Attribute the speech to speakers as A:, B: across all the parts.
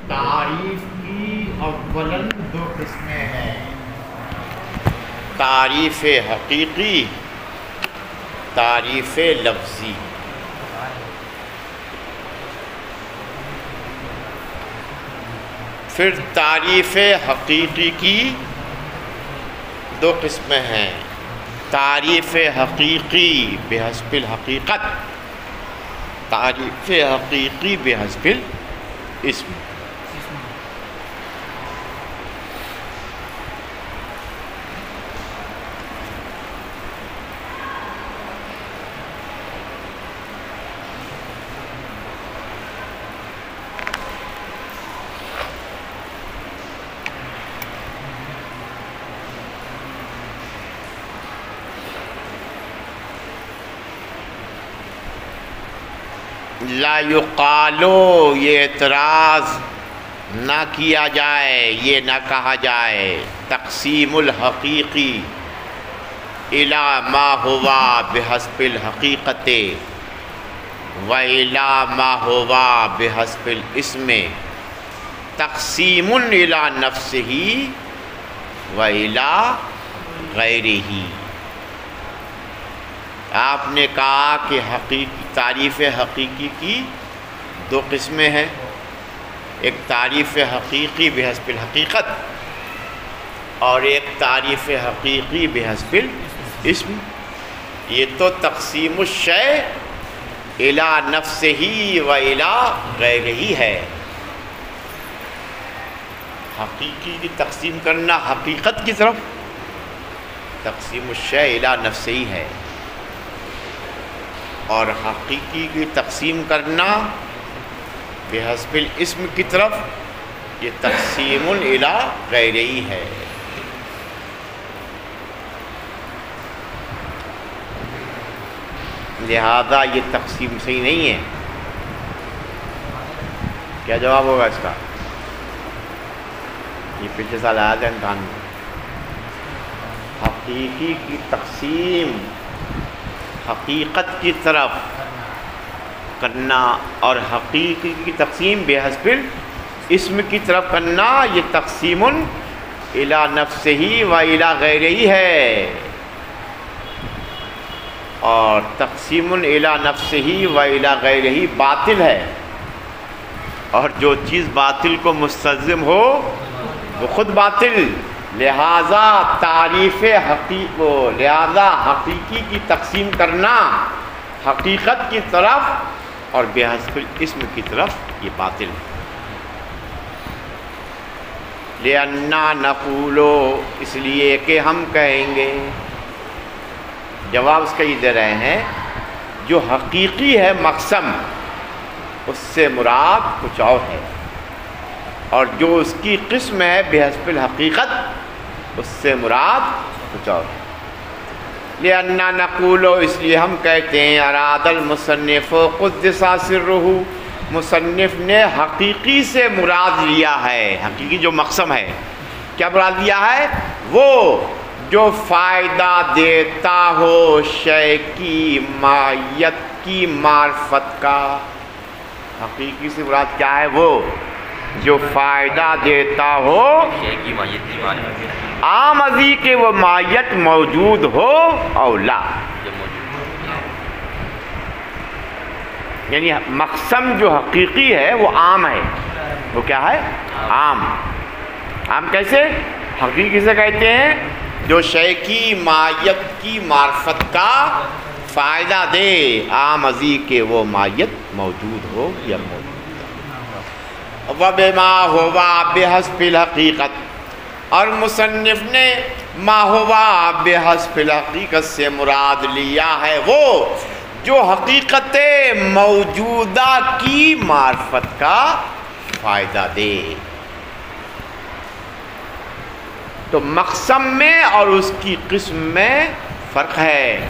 A: تعریف کی اولاً دو قسمیں ہیں، تعریف حقیقی، تعریف لفظی۔ پھر تعریف حقیقی کی دو قسمیں ہیں، تعریف حقیقی بحسب الحقیقت، تعریف حقیقی بحسب الاسم۔ لا یقالو، یہ اعتراض نہ کیا جائے، یہ نہ کہا جائے، تقسیم الحقیقی الی ما ہوا بحسب الحقیقت و الی ما ہوا بحسب الاسم، تقسیم الی نفسہ و الی غیرہ۔ آپ نے کہا کہ تعریف حقیقی کی دو قسمیں ہیں، ایک تعریف حقیقی بحسب الحقیقت اور ایک تعریف حقیقی بحسب الاسم۔ یہ تو تقسیم الشیء الی نفسہ و الی غیرہ ہے، حقیقی کی تقسیم کرنا حقیقت کی طرف، تقسیم الشیء الی نفسہ ہے، اور حقیقی کی تقسیم کرنا بحسب الاسم کی طرف، یہ تقسیم الی غیرہ ہے۔ لہذا یہ تقسیم صحیح نہیں ہے۔ کیا جواب ہوگا اس کا؟ یہ پچھلے سال آیا تھا امتحان میں۔ حقیقی کی تقسیم حقیقت کی طرف کرنا اور حقیقی کی تقسیم بحسب الاسم کی طرف کرنا، یہ تقسیم الی نفسہ و الی غیرہ ہے، اور تقسیم الی نفسہ و الی غیرہ باطل ہے، اور جو چیز باطل کو مستلزم ہو وہ خود باطل۔ لہذا لہذا حقیقی کی تقسیم کرنا حقیقت کی طرف اور بحسب الاسم کی طرف یہ باطل ہے۔ لأننا نقول، اس لیے کہ ہم کہیں گے، جواب اس کا یہ دے رہے ہیں، جو حقیقی ہے مقسم اس سے مراد کچھ اور ہے، اور جو اس کی قسم ہے بحسب الحقیقت اس سے مراد کچھ اور ہے۔ لأننا نقول، اس لیے ہم کہتے ہیں، اراد المصنف قدس سرہ، مصنف نے حقیقی سے مراد لیا ہے، حقیقی جو مقسم ہے کیا مراد لیا ہے؟ وہ جو فائدہ دیتا ہو شے کی ماہیت کی معرفت کا۔ حقیقی سے مراد کیا ہے؟ وہ جو فائدہ دیتا ہو عام ازی کہ وہ ماہیت موجود ہو او لا، یعنی مقسم جو حقیقی ہے وہ عام ہے، وہ کیا ہے؟ عام۔ عام کیسے؟ حقیقی سے کہتے ہیں جو شے کی ماہیت کی معرفت کا فائدہ دے عام ازی کہ وہ ماہیت موجود ہو یا موجود۔ وَبِمَا هُوَ بِحَسْبِ الْحَقِیقَةِ، اور مصنف نے ما ہوا بحسب الحقیقت سے مراد لیا ہے وہ جو حقیقت موجودہ کی معرفت کا فائدہ دے۔ تو مقسم میں اور اس کی قسم میں فرق ہے۔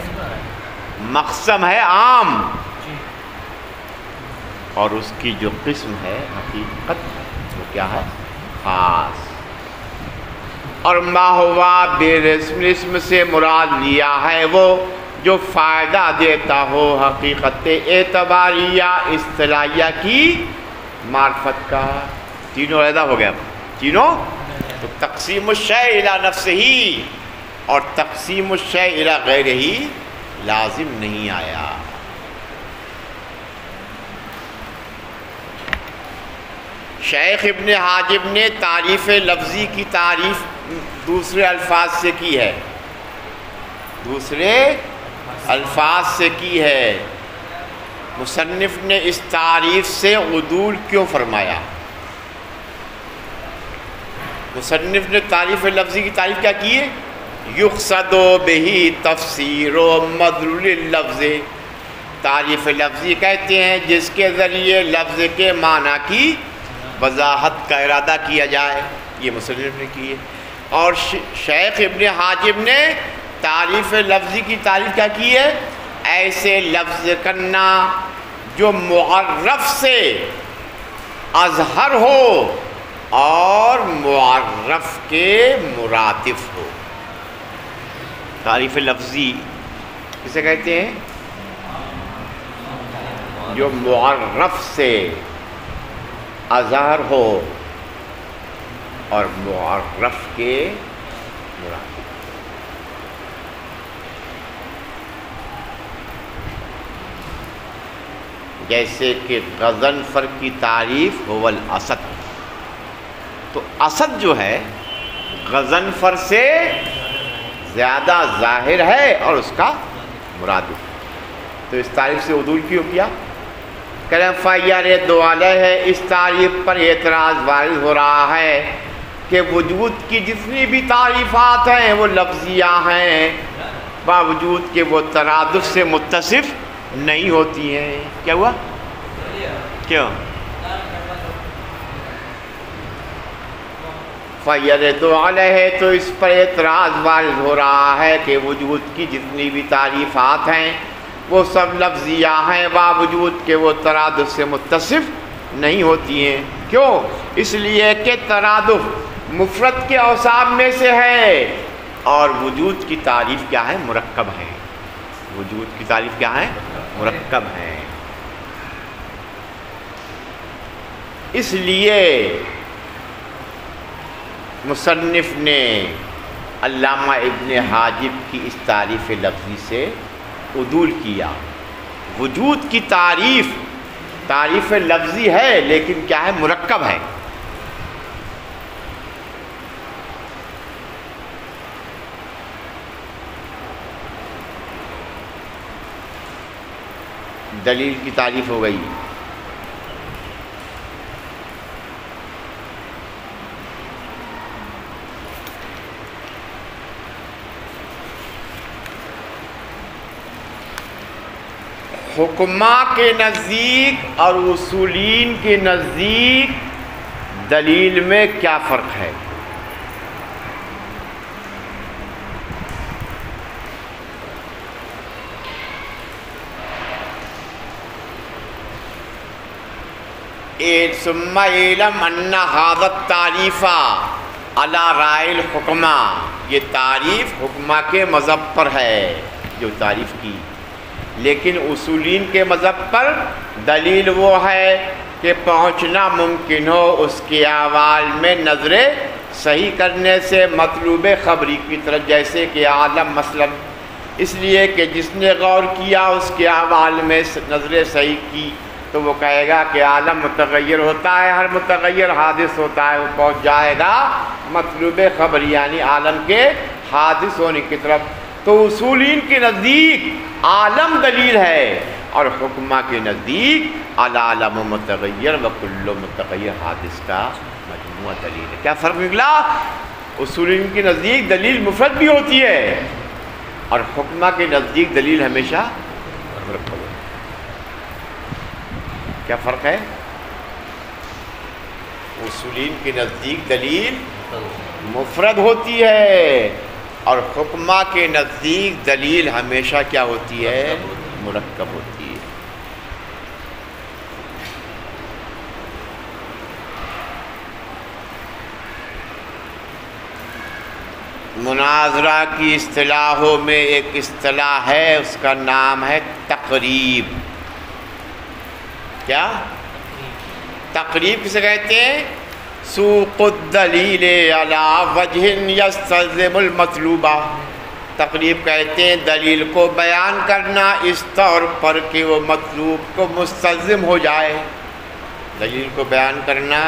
A: مقسم ہے عام، اور اس کی جو قسم ہے حقیقت وہ کیا ہے؟ خاص۔ اور ما ہوا بالاسم سے مراد لیا ہے وہ جو فائدہ دیتا ہو حقیقت اعتباریہ اصطلاحیہ کی معرفت کا۔ تینوں علیحدہ ہو گیا، تینوں. تو تقسیم الشیء الی نفسہ اور تقسیم الشیء الی غیرہ لازم نہیں آیا. شیخ ابن حاجب نے تعریف لفظی کی تعریف دوسرے الفاظ سے کی ہے، دوسرے الفاظ سے کی ہے. مصنف نے اس تعریف سے عدول کیوں فرمایا؟ مصنف نے تعریف لفظی کی تعریف کیا کی ہے؟ یقصد بہ تفسیر مدلول اللفظ. تعریف لفظی کہتے ہیں جس کے ذریعے لفظ کے معنی کی وضاحت کا ارادہ کیا جائے. یہ مصنف نے کی ہے. اور شیخ ابن حاجب نے تعریف لفظی کی تعریف کیا کی ہے؟ ایسے لفظ کرنا جو معرف سے اظہر ہو اور معرف کے مرادف ہو. تعریف لفظی کسے کہتے ہیں؟ جو معرف سے اظہر ہو اور معرف کے مرادف. جیسے کہ غضنفر کی تعریف هو الاسد. تو اسد جو ہے غضنفر سے زیادہ ظاہر ہے اور اس کا مرادف. تو اس تعریف سے عدول کیوں کیا؟ کہتے فَيَرِدُ عَلَيْهِ. اس تعریف پر اعتراض وارد ہو رہا ہے کہ وجود کی جتنی بھی تعریفات ہیں وہ لفظیہ ہیں، باوجود کہ وہ ترادف سے متصف نہیں ہوتی ہیں. کیا ہوا؟ کیوں؟ فَيَرِدُ عَلَيْهِ. تو اس پر اعتراض وارد ہو رہا ہے کہ وجود کی جتنی بھی تعریفات ہیں وہ سب لفظیہ ہیں، باوجود کہ وہ ترادف سے متصف نہیں ہوتی ہیں. کیوں؟ اس لیے کہ ترادف مفرد کے اوصاف میں سے ہے اور وجود کی تعریف کیا ہے؟ مرکب ہے. وجود کی تعریف کیا ہے؟ مرکب ہے. اس لیے مصنف نے علامہ ابن حاجب کی اس تعریف لفظی سے عدول کیا. وجود کی تعریف لفظی ہے لیکن کیا ہے؟ مرکب ہے. دلیل کی تعریف ہو گئی. حکماء کے نزدیک اور اصولین کے نزدیک دلیل میں کیا فرق ہے؟ ثم اعلم ان هذا التعریف علی رائے الحکماء. یہ تعریف حکماء کے مذہب پر ہے جو تعریف کی، لیکن اصولین کے مذہب پر دلیل وہ ہے کہ پہنچنا ممکن ہو اس کے احوال میں نظر صحیح کرنے سے مطلوب خبری کی طرف، جیسے کہ عالم مثلا. اس لیے کہ جس نے غور کیا اس کے احوال میں نظر صحیح کی تو وہ کہے گا کہ عالم متغیر ہوتا ہے، ہر متغیر حادث ہوتا ہے. وہ پہنچ جائے گا مطلوب خبر یعنی عالم کے حادث ہونے کی طرف. تو اصولین کے نزدیک عالم دلیل ہے اور حکماء کے نزدیک العالم متغیر و کل متغیر حادث کا مجموعہ دلیل ہے. کیا فرق نکلا؟ اصولین کے نزدیک دلیل مفرد بھی ہوتی ہے اور حکماء کے نزدیک دلیل ہمیشہ مرکب ہوتی ہے. کیا فرق ہے؟ اصولین کے نزدیک دلیل مفرد ہوتی ہے اور حکماء کے نزدیک دلیل ہمیشہ کیا ہوتی ہے؟ مرکب ہوتی ہے. مناظرہ کی اصطلاحوں میں ایک اصطلاح ہے، اس کا نام ہے تقریب. کیا؟ تقریب کسے کہتے ہیں؟ سوق الدلیل علی وجہ یستلزم المطلوبہ، تقریب کہتے ہیں دلیل کو بیان کرنا اس طور پر کہ وہ مطلوب کو مستلزم ہو جائے. دلیل کو بیان کرنا،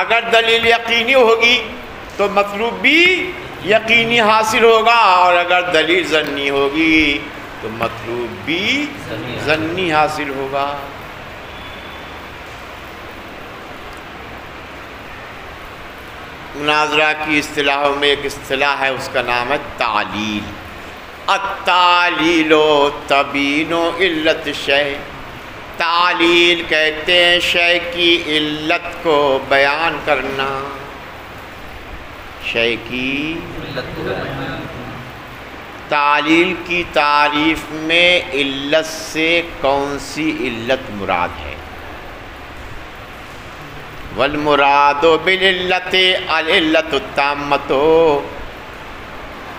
A: اگر دلیل یقینی ہوگی تو مطلوب بھی یقینی حاصل ہوگا، اور اگر دلیل ظنی ہوگی تو مطلوب بھی ظنی حاصل ہوگا. مناظرہ کی اصطلاحوں میں ایک اصطلاح ہے، اس کا نام ہے تعلیل. التعلیل تبین علت الشیء، تعلیل کہتے ہیں شے کی علت کو بیان کرنا. شے کی تعلیل کی تعریف میں علت سے کون سی علت مراد ہے؟ والمراد بالعلت العلت التامۃ،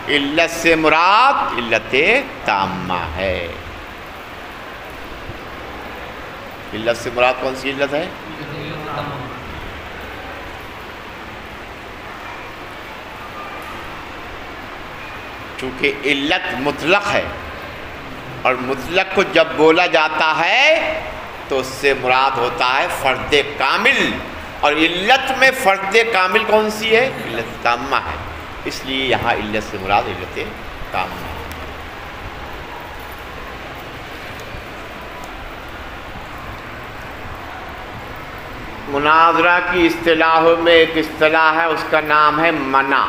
A: علت سے مراد علت تامہ ہے. علت سے مراد کون سی علت ہے؟ چونکہ علت مطلق ہے، اور مطلق کو جب بولا جاتا ہے تو اس سے مراد ہوتا ہے فرد کامل، اور علت میں فرد کامل کون سی ہے؟ علت تامہ ہے. اس لیے یہاں علت سے مراد علت تامہ ہے. مناظرہ کی اصطلاحوں میں ایک اصطلاح ہے، اس کا نام ہے منع.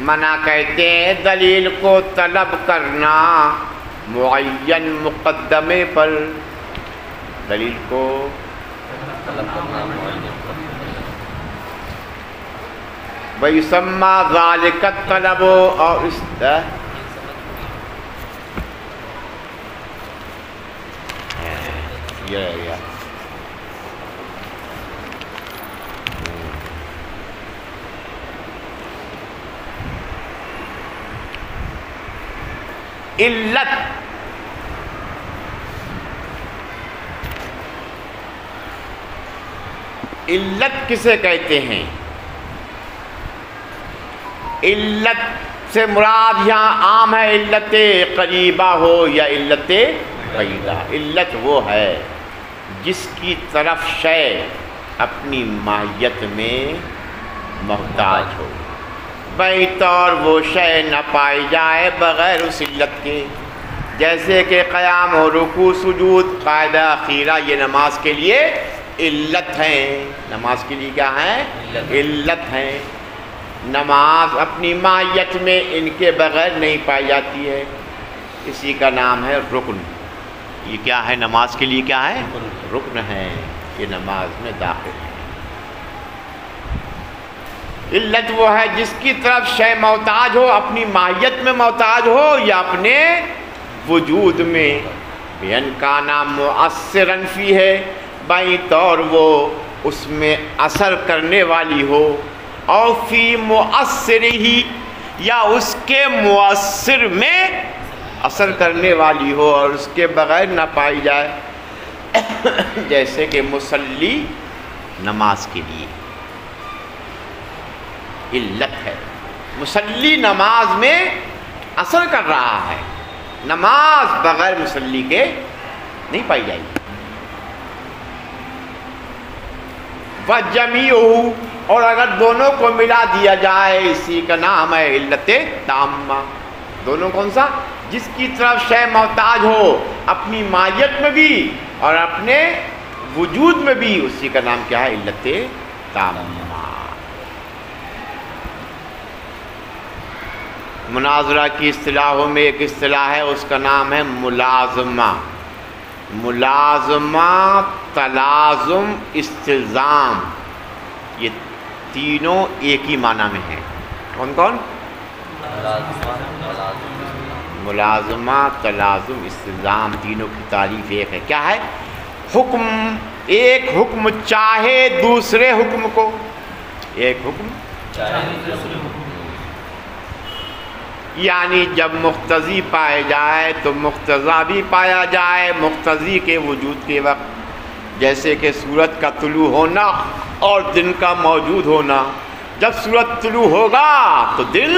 A: منع کہتے ہیں دلیل کو طلب کرنا معین مقدمے پر. دلیل کو طلب کرنا معین وَيُسَمَّى ذَلِكَ الطَّلَبُ، اور اس علت علت کسے کہتے ہیں؟ علت سے مراد یہاں عام ہے علت قریبہ ہو یا علت بعیدہ. علت وہ ہے جس کی طرف شے اپنی ماہیت میں محتاج ہو، بہی طور وہ شے نہ پائی جائے بغیر اس علت کے. جیسے کہ قیام و رکوع سجود قاعدہ اخیرہ یہ نماز کے لیے علت ہیں. نماز کے لیے کیا ہیں؟ علت ہیں. نماز اپنی ماہیت میں ان کے بغیر نہیں پائی جاتی ہے، اسی کا نام ہے رکن. یہ کیا ہے؟ نماز کے لیے کیا ہے؟ رکن ہے، یہ نماز میں داخل ہے. علت وہ ہے جس کی طرف شے محتاج ہو، اپنی ماہیت میں محتاج ہو یا اپنے وجود میں. بین کا نام مؤثرن فی ہے، بائیں طور وہ اس میں اثر کرنے والی ہو، اور فی مؤثر ہی یا اس کے مؤثر میں اثر کرنے والی ہو اور اس کے بغیر نہ پائی جائے. جیسے کہ مصلی نماز کے لیے علت ہے، مصلی نماز میں اثر کر رہا ہے، نماز بغیر مصلی کے نہیں پائی جائے گی. وَجَمِيعُهُ، اور اگر دونوں کو ملا دیا جائے اسی کا نام ہے علت تامہ. دونوں کون سا؟ جس کی طرف شے محتاج ہو اپنی ماہیت میں بھی اور اپنے وجود میں بھی، اسی کا نام کیا ہے؟ علت تامہ. مناظرہ کی اصطلاحوں میں ایک اصطلاح ہے، اس کا نام ہے ملازمہ. ملازمہ، تلازم، استلزام، یہ تینوں ایک ہی معنی میں ہیں. کون کون؟ ملازمہ، تلازم، استلزام، تینوں کی تعریف ایک ہے. کیا ہے؟ حکم. ایک حکم چاہے دوسرے حکم کو، ایک حکم یعنی جب مقتضی پائے جائے تو مقتضی بھی پایا جائے مقتضی کے وجود کے وقت. جیسے کہ سورج کا طلوع ہونا اور دن کا موجود ہونا، جب سورج طلوع ہوگا تو دن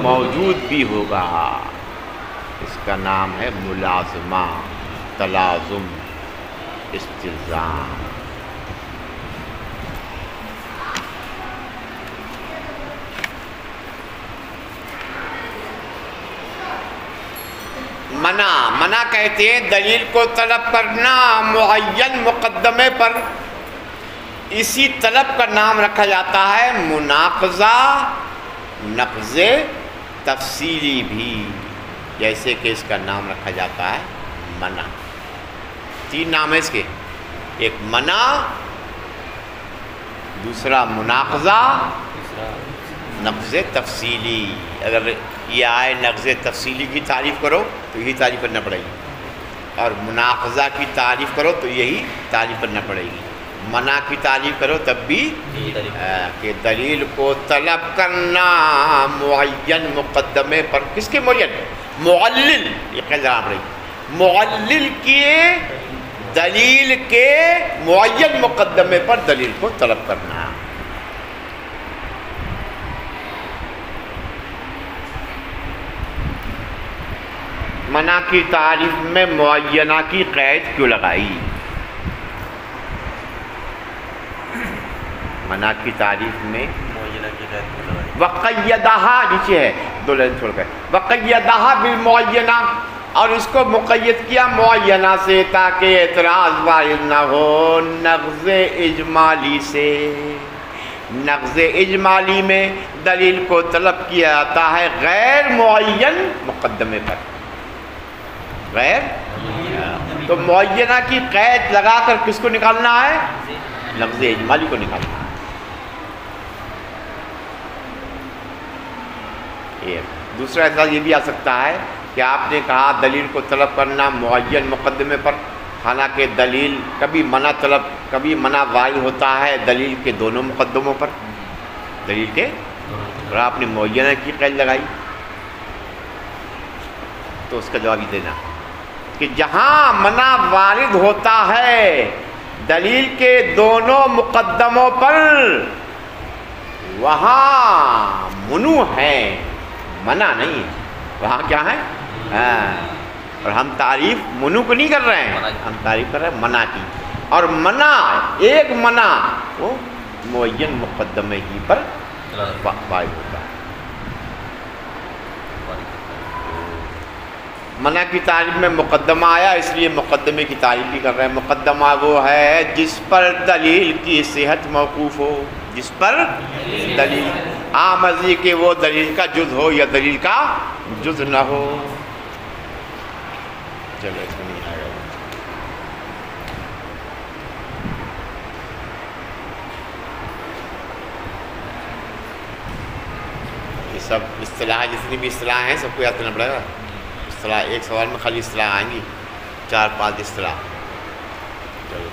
A: موجود بھی ہوگا. اس کا نام ہے ملازمہ، تلازم، استلزام. منع کہتے ہیں دلیل کو طلب کرنا معین مقدمے پر. اسی طلب کا نام رکھا جاتا ہے مناقضہ، نقض تفصیلی بھی، جیسے کہ اس کا نام رکھا جاتا ہے منع. 3 نام ہے اس کے، ایک منع، دوسرا مناقضہ، نقض تفصیلی. اگر یہ آئے نقض تفصیلی کی تعریف کرو تو یہی تعریف کرنا پڑے گی، اور مناقضہ کی تعریف کرو تو یہی تعریف کرنا پڑے گی. منع کی تعریف کرو تب بھی کہ دلیل کو طلب کرنا معین مقدمے پر. کس کے معین؟ معلل. یہ قید لگانا پڑے گی. معلل کیے دلیل کے معین مقدمے پر دلیل کو طلب کرنا. منع کی تعریف میں معینہ کی قید کیوں لگائی؟ منع کی تعریف میں
B: معینہ کی قید کیوں لگائی؟
A: وقیدہا، نیچے ہے 2 لائن چھوڑ کر، وقیدہا بالمعینہ، اور اس کو مقید کیا معینہ سے تاکہ اعتراض وارد نہ ہو نقض اجمالی سے. نقض اجمالی میں دلیل کو طلب کیا جاتا ہے غیر معین مقدمے پر. غیر تو معینہ کی قید لگا کر کس کو نکالنا ہے؟ لفظ اجمالی کو نکالنا ہے. دوسرا اعتراض یہ بھی آ سکتا ہے کہ آپ نے کہا دلیل کو طلب کرنا معین مقدمے پر، حالانکہ دلیل کبھی منع وارد ہوتا ہے دلیل کے دونوں مقدموں پر. دلیل کے، اور آپ نے معینہ کی قید لگائی تو اس کا جواب یہ دینا کہ جہاں منع وارد ہوتا ہے دلیل کے دونوں مقدموں پر وہاں منع ہے، منع نہیں ہے. وہاں کیا ہے؟ اور ہم تعریف منع کو نہیں کر رہے ہیں، ہم تعریف کر رہے ہیں منع کی. اور منع، ایک منع وہ معین مقدمے ہی پر وارد ہوتا ہے. منع کی تعریف میں مقدمہ آیا، اس لیے مقدمے کی تعریف بھی کر رہے ہیں. مقدمہ وہ ہے جس پر دلیل کی صحت موقوف ہو، جس پر دلیل آمزی کہ وہ دلیل کا جز ہو یا دلیل کا جز نہ ہو. چلو اس میں نہیں آئے گا. یہ سب اصطلاح، جتنی بھی اصطلاح ہیں سب کو یاد کرنا پڑے گا. اصطلاح ایک سوال میں خالی اصطلاح آئیں گی، 4-5 اصطلاح. چلو